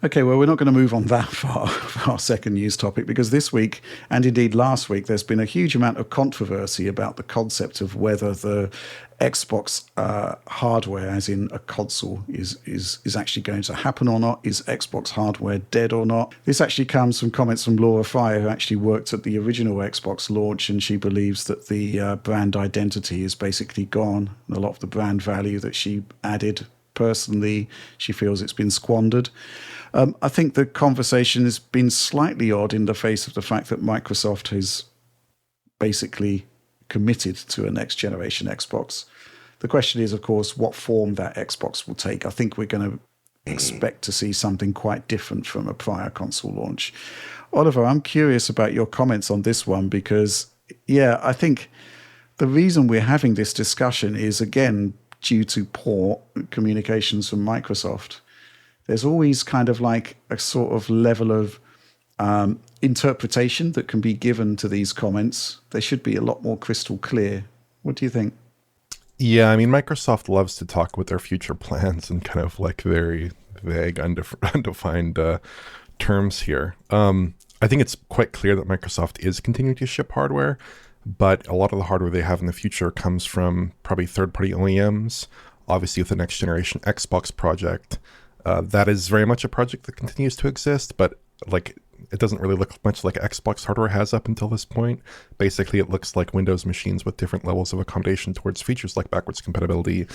Okay, well, we're not going to move on that far for our second news topic because this week, and indeed last week, there's been a huge amount of controversy about the concept of whether the Xbox hardware, as in a console, is actually going to happen or not. Is Xbox hardware dead or not? This actually comes from comments from Laura Fryer, who actually worked at the original Xbox launch, and she believes that the brand identity is basically gone. A lot of the brand value that she added, personally, she feels it's been squandered. I think the conversation has been slightly odd in the face of the fact that Microsoft has basically committed to a next generation Xbox. The question is, of course, what form that Xbox will take. I think we're going to expect to see something quite different from a prior console launch. Oliver, I'm curious about your comments on this one because, yeah, I think the reason we're having this discussion is, again, due to poor communications from Microsoft. There's always kind of like a sort of level of interpretation that can be given to these comments. They should be a lot more crystal clear. What do you think? Yeah, I mean, Microsoft loves to talk with their future plans and kind of like very vague, undefined terms here. I think it's quite clear that Microsoft is continuing to ship hardware, but a lot of the hardware they have in the future comes from probably third-party OEMs. Obviously, with the next generation Xbox project, that is very much a project that continues to exist, but like it doesn't really look much like Xbox hardware has up until this point. Basically, it looks like Windows machines with different levels of accommodation towards features like backwards compatibility,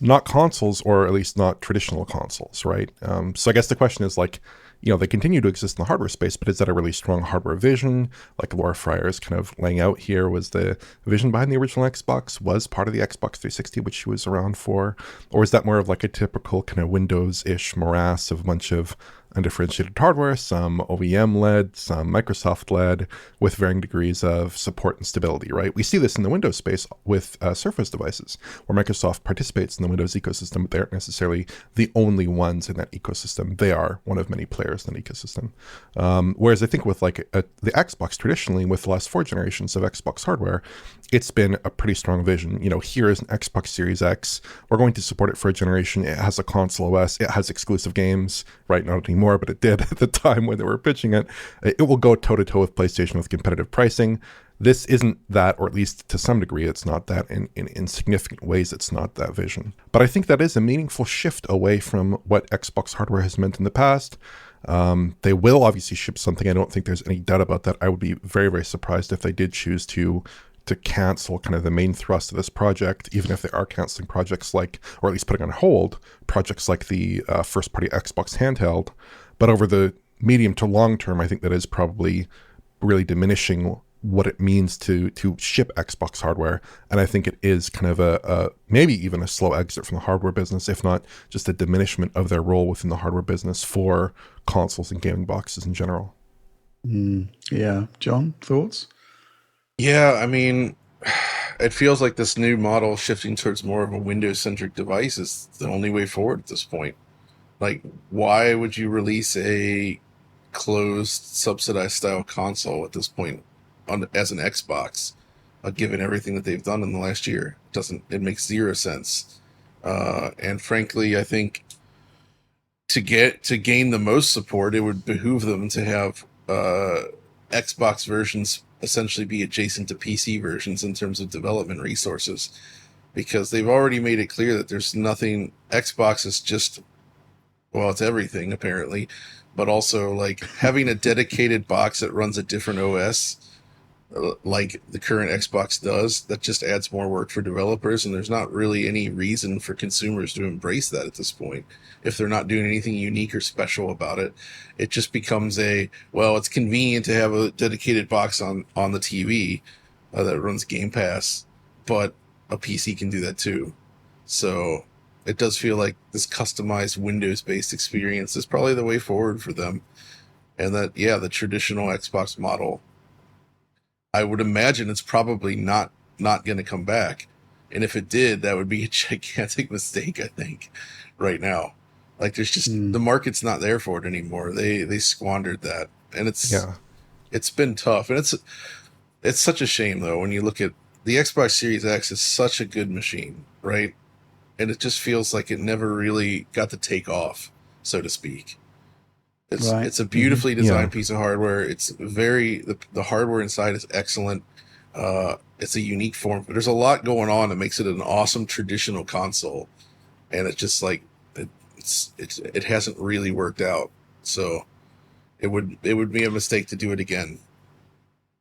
not consoles, or at least not traditional consoles, right? So I guess the question is like, they continue to exist in the hardware space, but is that a really strong hardware vision? Like Laura Fryer is kind of laying out here, was the vision behind the original Xbox was part of the Xbox 360, which she was around for? Or is that more of like a typical kind of Windows-ish morass of a bunch of undifferentiated hardware, some OEM-led, some Microsoft-led, with varying degrees of support and stability, right? We see this in the Windows space with Surface devices, where Microsoft participates in the Windows ecosystem, but they aren't necessarily the only ones in that ecosystem. They are one of many players in the ecosystem. Whereas I think with like the Xbox, traditionally, with the last 4 generations of Xbox hardware, it's been a pretty strong vision. Here is an Xbox Series X. We're going to support it for a generation. It has a console OS. It has exclusive games, right? Not anymore, but it did at the time when they were pitching it. It will go toe-to-toe with PlayStation with competitive pricing. This isn't that, or at least to some degree, it's not that. In significant ways, it's not that vision. But I think that is a meaningful shift away from what Xbox hardware has meant in the past. They will obviously ship something. I don't think there's any doubt about that. I would be very, very surprised if they did choose to cancel kind of the main thrust of this project, even if they are canceling projects like, or at least putting on hold, projects like the first-party Xbox handheld. But over the medium to long term, I think that is probably really diminishing what it means to ship Xbox hardware. And I think it is kind of a maybe even a slow exit from the hardware business, if not just a diminishment of their role within the hardware business for consoles and gaming boxes in general. Yeah. John, thoughts? Yeah, I mean, it feels like this new model shifting towards more of a Windows-centric device is the only way forward at this point. Like, why would you release a closed, subsidized style console at this point as an Xbox, given everything that they've done in the last year? It makes zero sense. And frankly, I think to gain the most support, it would behoove them to have Xbox versions essentially be adjacent to PC versions in terms of development resources, because they've already made it clear that there's nothing. Xbox is just, well, it's everything apparently, but also like having a dedicated box that runs a different OS like the current Xbox does, that just adds more work for developers, and there's not really any reason for consumers to embrace that at this point. If they're not doing anything unique or special about it, it just becomes it's convenient to have a dedicated box on the TV that runs Game Pass, but a PC can do that too. So it does feel like this customized Windows-based experience is probably the way forward for them. And that, yeah, the traditional Xbox model, I would imagine it's probably not going to come back. And if it did, that would be a gigantic mistake, I think, right now. Like, there's just, the market's not there for it anymore. They squandered that. And it's been tough. And it's such a shame, though, when you look at the Xbox Series X is such a good machine, right? And it just feels like it never really got to take off, so to speak. Right. It's a beautifully designed Yeah. piece of hardware. It's the hardware inside is excellent. It's a unique form, but there's a lot going on that makes it an awesome traditional console, and it's just like it hasn't really worked out. So it would be a mistake to do it again.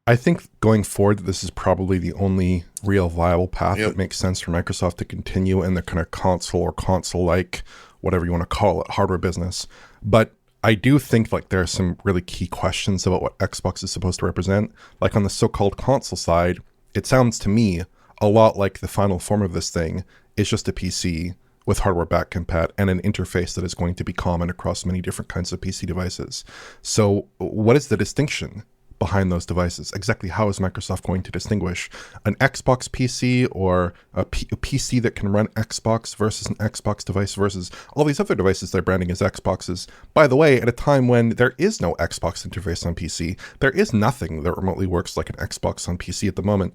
I think going forward, this is probably the only real viable path Yep. that makes sense for Microsoft to continue in the kind of console or console-like, whatever you want to call it, hardware business. But I do think like there are some really key questions about what Xbox is supposed to represent. Like on the so-called console side, it sounds to me a lot like the final form of this thing is just a PC with hardware back compat and an interface that is going to be common across many different kinds of PC devices. So what is the distinction behind those devices? Exactly how is Microsoft going to distinguish an Xbox PC or a PC that can run Xbox versus an Xbox device versus all these other devices they're branding as Xboxes? By the way, at a time when there is no Xbox interface on PC, there is nothing that remotely works like an Xbox on PC at the moment.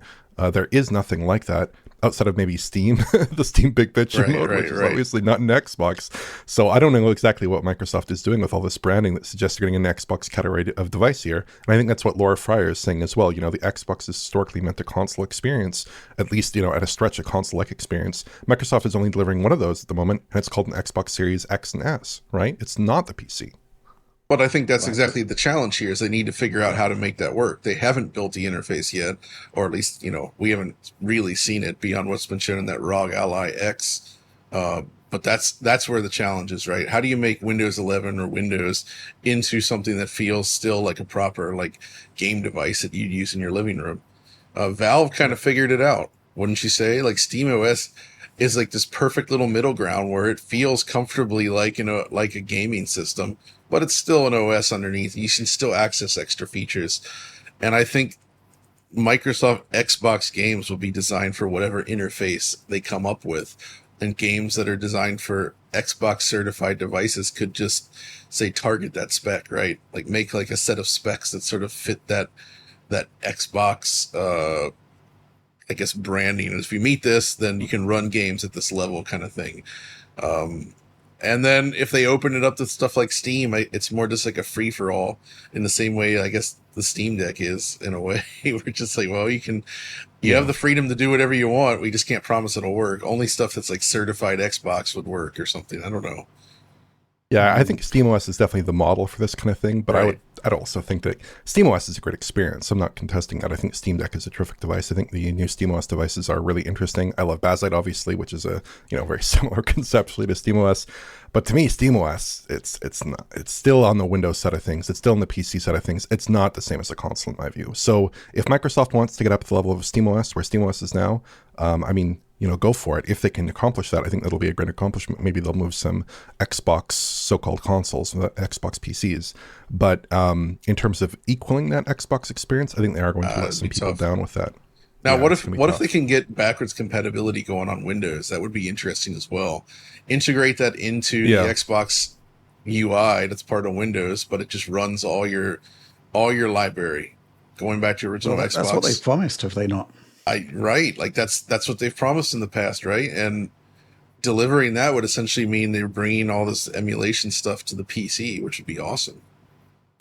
There is nothing like that outside of maybe Steam, the Steam Big Picture mode, which is obviously not an Xbox. So I don't know exactly what Microsoft is doing with all this branding that suggests you're getting an Xbox category of device here. And I think that's what Laura Fryer is saying as well. You know, the Xbox is historically meant a console experience, at least, you know, at a stretch, a console-like experience. Microsoft is only delivering one of those at the moment, and it's called an Xbox Series X and S, right? It's not the PC. But I think that's exactly the challenge here is they need to figure out how to make that work. They haven't built the interface yet, or at least, we haven't really seen it beyond what's been shown in that ROG Ally X. But that's where the challenge is, right? How do you make Windows 11 or Windows into something that feels still like a proper like game device that you'd use in your living room? Valve kind of figured it out, wouldn't you say? Like SteamOS is like this perfect little middle ground where it feels comfortably like like a gaming system, but it's still an OS underneath. You can still access extra features, and I think Microsoft Xbox games will be designed for whatever interface they come up with, and games that are designed for Xbox certified devices could just say target that spec, right? Like make like a set of specs that sort of fit that Xbox I guess branding. And if you meet this, then you can run games at this level kind of thing. And then if they open it up to stuff like Steam, it's more just like a free for all in the same way, I guess the Steam Deck is in a way. We're just like, well, you have the freedom to do whatever you want. We just can't promise it'll work. Only stuff that's like certified Xbox would work or something. I don't know. Yeah, I think SteamOS is definitely the model for this kind of thing, but I'd also think that SteamOS is a great experience. I'm not contesting that. I think Steam Deck is a terrific device. I think the new SteamOS devices are really interesting. I love Bazzlight, obviously, which is a very similar conceptually to SteamOS. But to me, SteamOS, it's still on the Windows side of things. It's still on the PC side of things. It's not the same as a console in my view. So if Microsoft wants to get up to the level of SteamOS, where SteamOS is now, go for it. If they can accomplish that, I think that'll be a great accomplishment. Maybe they'll move some Xbox so-called consoles, Xbox PCs. But in terms of equaling that Xbox experience, I think they are going to let some people down with that. Now, what if they can get backwards compatibility going on Windows? That would be interesting as well. Integrate that into the Xbox UI that's part of Windows, but it just runs all your library. Going back to your original Xbox. That's what they promised, have they not? Right. Like that's what they've promised in the past, right? And delivering that would essentially mean they're bringing all this emulation stuff to the PC, which would be awesome.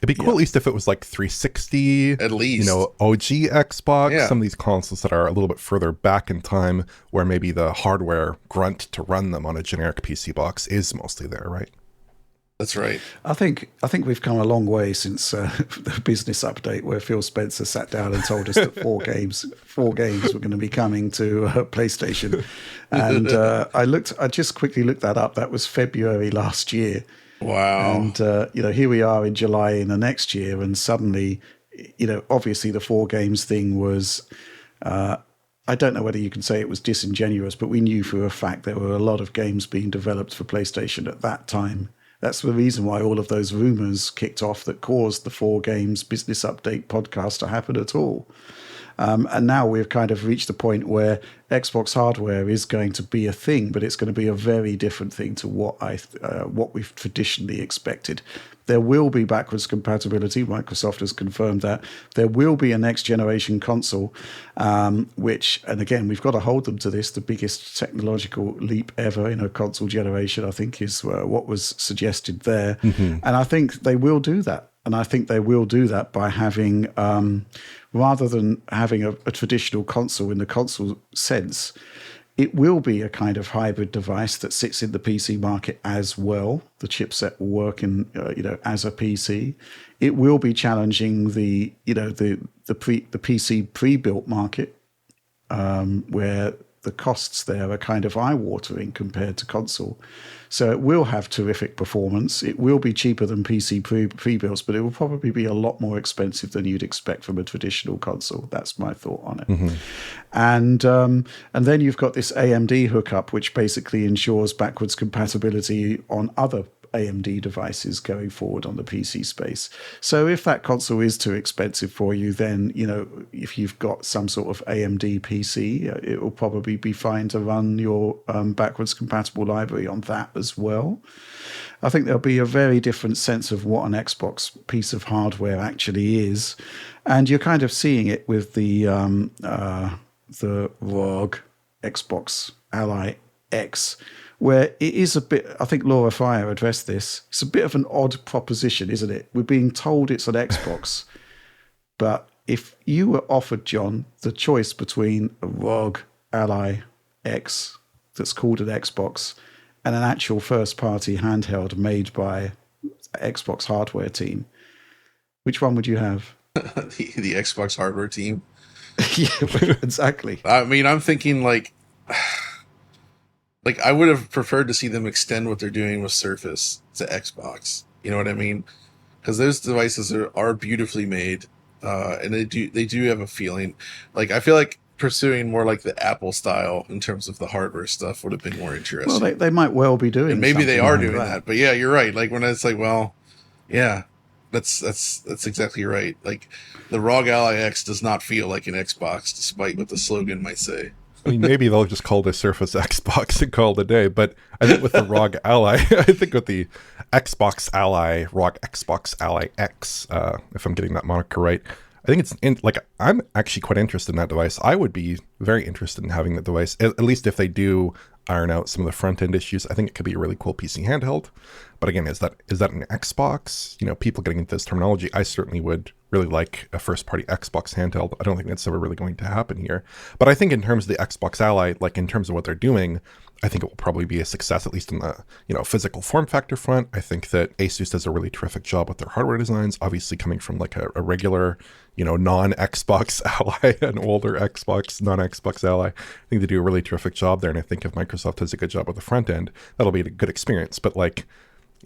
It'd be cool at least if it was like 360, at least, OG Xbox, some of these consoles that are a little bit further back in time where maybe the hardware grunt to run them on a generic PC box is mostly there, right? That's right. I think we've come a long way since the business update where Phil Spencer sat down and told us that four games were going to be coming to PlayStation. And I just quickly looked that up. That was February last year. Wow. And, here we are in July in the next year. And suddenly, obviously the four games thing was, I don't know whether you can say it was disingenuous, but we knew for a fact there were a lot of games being developed for PlayStation at that time. That's the reason why all of those rumors kicked off that caused the four games business update podcast to happen at all. And now we've kind of reached the point where Xbox hardware is going to be a thing, but it's going to be a very different thing to what we've traditionally expected. There will be backwards compatibility. Microsoft has confirmed that. There will be a next generation console, which, and again, we've got to hold them to this. The biggest technological leap ever in a console generation, I think, is what was suggested there. And I think they will do that. And I think they will do that by having, rather than having a traditional console in the console sense, it will be a kind of hybrid device that sits in the PC market as well. The chipset will work in, as a PC. It will be challenging the PC pre-built market, where the costs there are kind of eye-watering compared to console. So it will have terrific performance. It will be cheaper than PC pre-builds, but it will probably be a lot more expensive than you'd expect from a traditional console. That's my thought on it. And then you've got this AMD hookup, which basically ensures backwards compatibility on other AMD devices going forward on the PC space. So if that console is too expensive for you, then, if you've got some sort of AMD PC, it will probably be fine to run your backwards compatible library on that as well. I think there'll be a very different sense of what an Xbox piece of hardware actually is. And you're kind of seeing it with the ROG Xbox Ally X, where it is a bit, I think Laura Fryer addressed this, it's a bit of an odd proposition, isn't it? We're being told it's an Xbox, but if you were offered, John, the choice between a ROG Ally X that's called an Xbox and an actual first-party handheld made by Xbox hardware team, which one would you have? the Xbox hardware team. Yeah, exactly. I mean, I'm thinking like I would have preferred to see them extend what they're doing with Surface to Xbox. You know what I mean? Because those devices are beautifully made, and they do have a feeling. Like, I feel like pursuing more like the Apple style in terms of the hardware stuff would have been more interesting. Well, they might well be doing, and maybe they are like doing that. But yeah, you're right. Like when it's like, well, yeah, that's exactly right. Like the ROG Ally X does not feel like an Xbox, despite what the slogan might say. I mean, maybe they'll just call the Surface Xbox and call it a day. But I think with the ROG Ally, I think with the Xbox Ally, ROG Xbox Ally X, if I'm getting that moniker right, I think I'm actually quite interested in that device. I would be very interested in having that device, at least if they do iron out some of the front end issues. I think it could be a really cool PC handheld. But again, is that an Xbox? People getting into this terminology, I certainly would really like a first party Xbox handheld. I don't think that's ever really going to happen here. But I think in terms of the Xbox Ally, like in terms of what they're doing, I think it will probably be a success, at least in the physical form factor front. I think that Asus does a really terrific job with their hardware designs, obviously coming from like a regular, non-Xbox Ally, an older Xbox, non-Xbox Ally. I think they do a really terrific job there. And I think if Microsoft does a good job with the front end, that'll be a good experience. But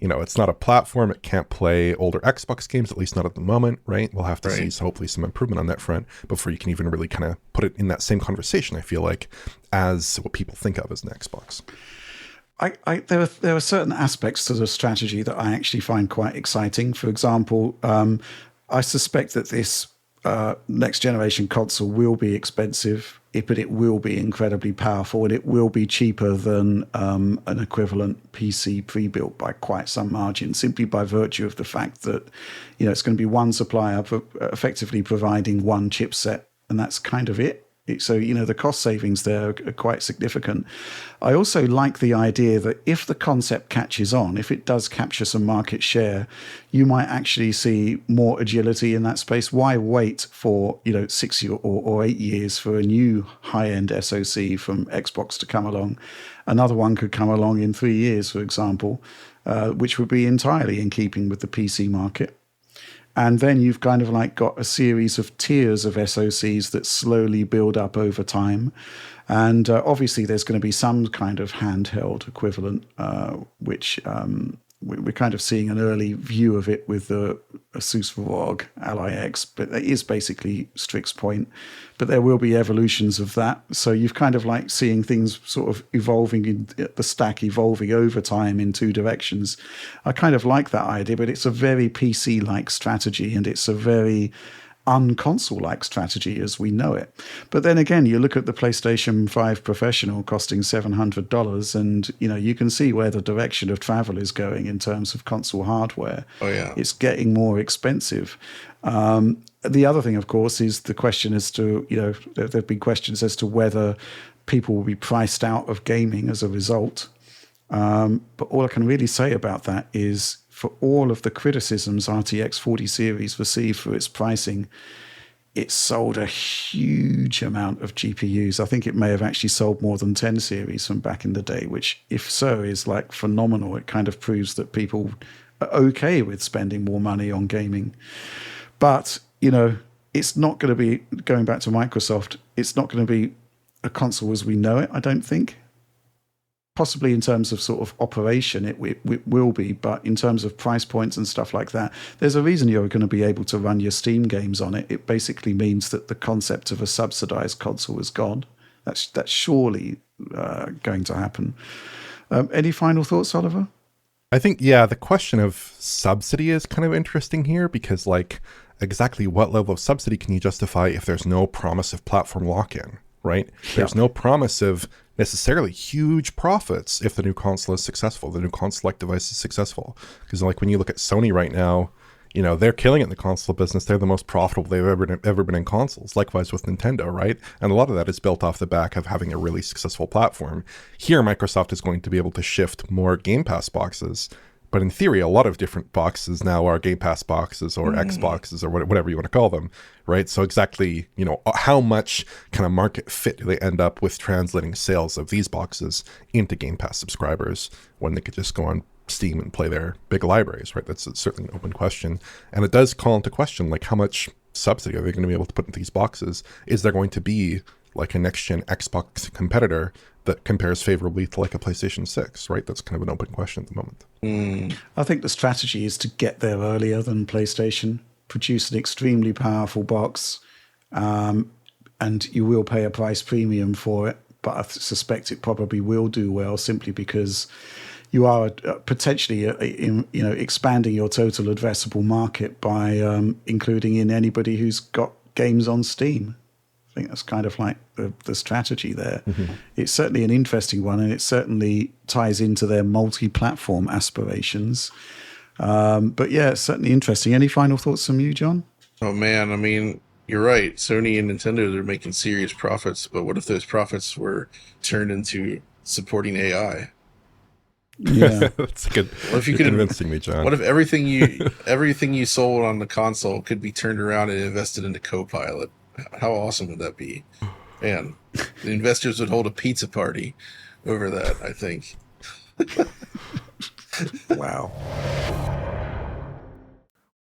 it's not a platform. It can't play older Xbox games, at least not at the moment, right? We'll have to see hopefully some improvement on that front before you can even really kind of put it in that same conversation, I feel like, as what people think of as an Xbox. There are certain aspects to the strategy that I actually find quite exciting. For example, I suspect that this next generation console will be expensive, but it will be incredibly powerful, and it will be cheaper than an equivalent PC pre-built by quite some margin, simply by virtue of the fact that it's going to be one supplier effectively providing one chipset, and that's kind of it. So, the cost savings there are quite significant. I also like the idea that if the concept catches on, if it does capture some market share, you might actually see more agility in that space. Why wait for, 6 or 8 years for a new high-end SoC from Xbox to come along? Another one could come along in 3 years, for example, which would be entirely in keeping with the PC market. And then you've kind of like got a series of tiers of SoCs that slowly build up over time. And obviously there's going to be some kind of handheld equivalent, which we're kind of seeing an early view of it with the Asus ROG Ally X, but that is basically Strix's point. But there will be evolutions of that. So you've kind of like seeing things sort of evolving, the stack evolving over time in two directions. I kind of like that idea, but it's a very PC-like strategy, and it's a very unconsole-like strategy as we know it. But then again, you look at the PlayStation 5 Professional costing $700, and you can see where the direction of travel is going in terms of console hardware. Oh yeah, It's getting more expensive. The other thing, of course, is the question as to, there have been questions as to whether people will be priced out of gaming as a result. But all I can really say about that is, for all of the criticisms RTX 40 series received for its pricing, it sold a huge amount of GPUs. I think it may have actually sold more than 10 series from back in the day, which, if so, is like phenomenal. It kind of proves that people are okay with spending more money on gaming. But, it's not going to be, going back to Microsoft, it's not going to be a console as we know it, I don't think. Possibly in terms of sort of operation, it will be, but in terms of price points and stuff like that, there's a reason you're going to be able to run your Steam games on it. It basically means that the concept of a subsidized console is gone. That's surely going to happen. Any final thoughts, Oliver? I think, the question of subsidy is kind of interesting here, because exactly what level of subsidy can you justify if there's no promise of platform lock-in, right? There's no promise of necessarily huge profits if the new console is successful, the new console-like device is successful. Because when you look at Sony right now, they're killing it in the console business. They're the most profitable they've ever been in consoles. Likewise with Nintendo, right? And a lot of that is built off the back of having a really successful platform. Here, Microsoft is going to be able to shift more Game Pass boxes. But in theory, a lot of different boxes now are Game Pass boxes or Xboxes or whatever you want to call them, right? So exactly, how much kind of market fit do they end up with translating sales of these boxes into Game Pass subscribers when they could just go on Steam and play their big libraries, right? That's certainly an open question. And it does call into question, how much subsidy are they going to be able to put into these boxes? Is there going to be a next-gen Xbox competitor that compares favorably to a PlayStation 6, right? That's kind of an open question at the moment. I think the strategy is to get there earlier than PlayStation, produce an extremely powerful box, and you will pay a price premium for it, but I suspect it probably will do well simply because you are potentially expanding your total addressable market by including in anybody who's got games on Steam. I think that's kind of like the strategy there. Mm-hmm. It's certainly an interesting one, and it certainly ties into their multi-platform aspirations. But yeah, it's certainly interesting. Any final thoughts from you, John? Oh man, I mean, you're right. Sony and Nintendo, they're making serious profits, but what if those profits were turned into supporting AI? Yeah, that's good. What if you could convincing me, John? What if everything you sold on the console could be turned around and invested into Copilot? How awesome would that be? Man, the investors would hold a pizza party over that, I think. Wow.